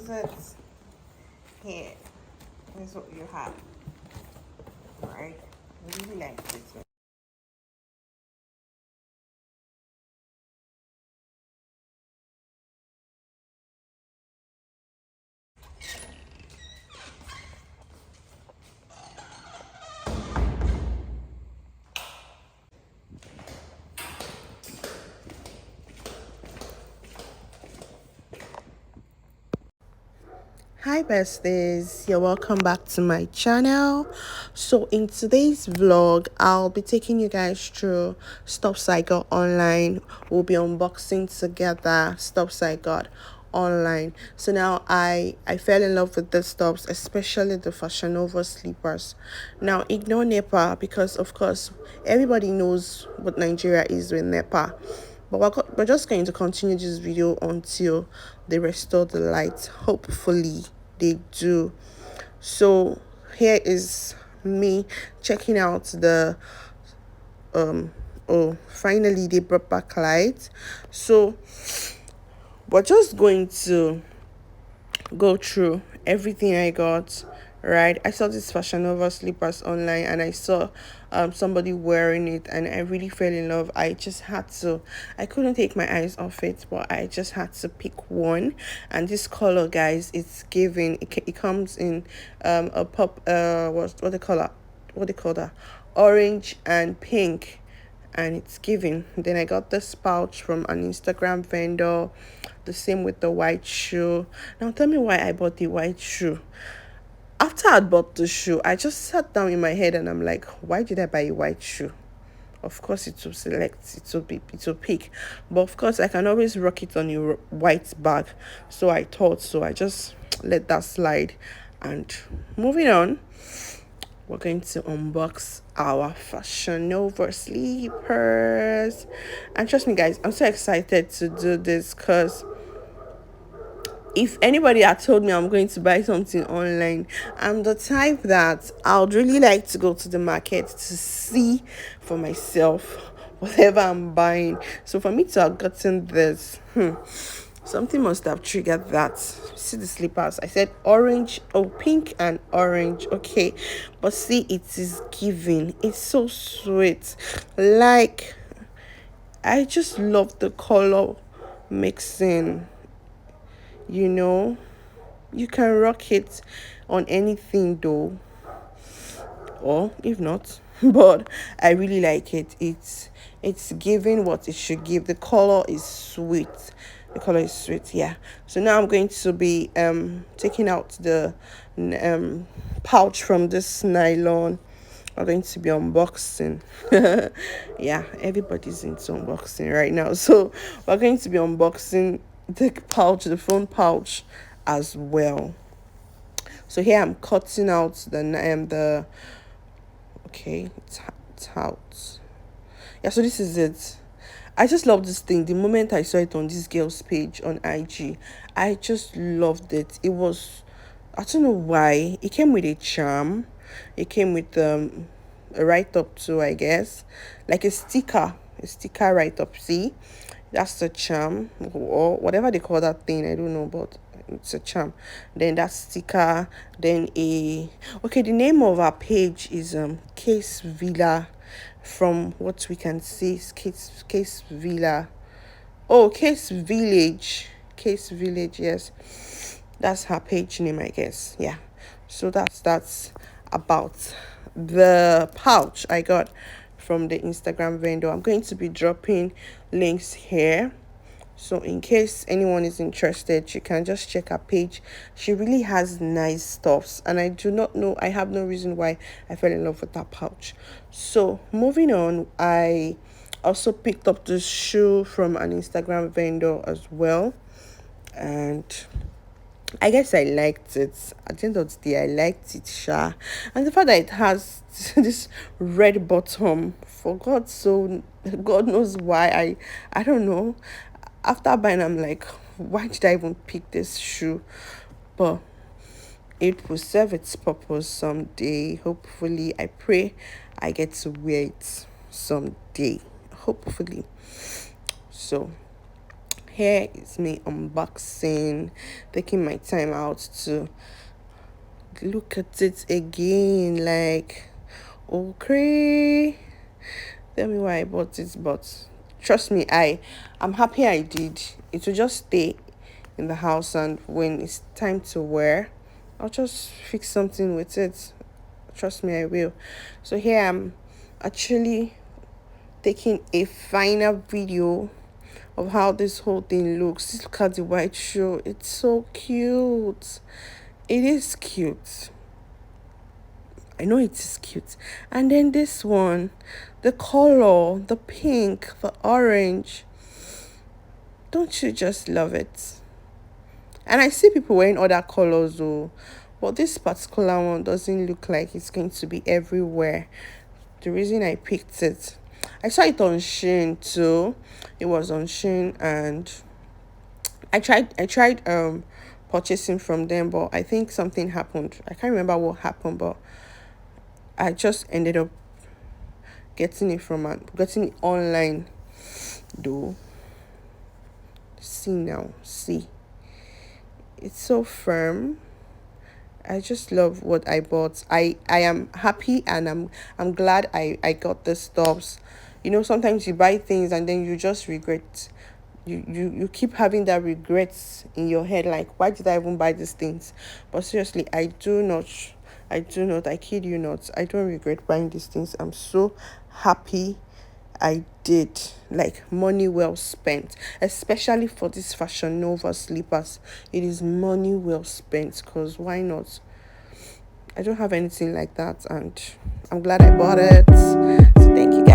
is it. Here is what you have. Right? I really like this one. Hi besties, you're welcome back to my channel. So in today's vlog, I'll be taking you guys through stuffs I got online. We'll be unboxing together stuffs I got online. So now I fell in love with the stuffs, especially the Fashionnova slippers. Now ignore NEPA because of course everybody knows what Nigeria is with NEPA. But we're just going to continue this video until they restore the light. Hopefully they do. So here is me checking out the oh, finally they brought back light. So we're just going to go through everything I got. Right, I saw this Fashion Nova slippers online and I saw somebody wearing it and I really fell in love. I couldn't take my eyes off it, but I just had to pick one. And this color, guys, it's giving. It comes in a pop what they call that, orange and pink, and it's giving. Then I got this pouch from an Instagram vendor, the same with the white shoe. Now tell me why I bought the white shoe. After I bought the shoe, I just sat down in my head and I'm like, why did I buy a white shoe? Of course it will select, it will pick, but of course I can always rock it on a white bag. So I thought, so I just let that slide. And moving on, we're going to unbox our Fashion Nova slippers. And trust me guys, I'm so excited to do this because if anybody had told me I'm going to buy something online, I'm the type that I would really like to go to the market to see for myself whatever I'm buying. So for me to have gotten this, something must have triggered that. See the slippers, I said orange, oh, pink and orange, okay, but see, it is giving. It's so sweet. Like, I just love the color mixing, you know. You can rock it on anything though, or if not, but I really like it. It's giving what it should give. The color is sweet. The color is sweet, yeah. So now I'm going to be taking out the pouch from this nylon. I'm going to be unboxing. Yeah, everybody's into unboxing right now. So we're going to be unboxing the pouch, the phone pouch as well. So here I'm cutting out the okay, it's out. Yeah, so this is it. I just love this thing. The moment I saw it on this girl's page on IG, I just loved it. It was, I don't know why. It came with a charm. It came with a write up too, I guess, like a sticker write up. See, that's the charm or whatever they call that thing. I don't know, but it's a charm. Then that sticker. Then okay. The name of our page is Case Villa. From what we can see, is Case Villa. Oh, Case Village. Case Village. Yes, that's her page name, I guess. Yeah. So that's about the pouch I got from the Instagram vendor. I'm going to be dropping links here, so in case anyone is interested, you can just check her page. She really has nice stuffs, and I have no reason why I fell in love with that pouch. So moving on, I also picked up this shoe from an Instagram vendor as well, and I guess I liked it. At the end of the day, I liked it, sha. And the fact that it has this red bottom, for God, so God knows why. I don't know. After buying, I'm like, why did I even pick this shoe? But it will serve its purpose someday. Hopefully, I pray I get to wear it someday. Hopefully. So here is me unboxing, taking my time out to look at it again. Like, okay, tell me why I bought it, but trust me, I'm happy I did. It will just stay in the house, and when it's time to wear, I'll just fix something with it. Trust me, I will. So here I'm actually taking a final video of how this whole thing looks. Look at the white shoe. It's so cute. It is cute. I know it is cute. And then this one, the color, the pink, the orange. Don't you just love it? And I see people wearing other colors though. But this particular one doesn't look like it's going to be everywhere. The reason I picked it, I saw it on Shein too. It was on Shein, and I tried purchasing from them, but I think something happened. I can't remember what happened, but I just ended up getting it online though. See now, see. It's so firm. I just love what I bought. I am happy, and I'm glad I got the stops. You know, sometimes you buy things and then you just regret. You keep having that regrets in your head, like, why did I even buy these things? But seriously, I kid you not, I don't regret buying these things. I'm so happy I did. Like, money well spent, especially for these Fashion Nova slippers. It is money well spent, because why not? I don't have anything like that, and I'm glad I bought it. So thank you guys.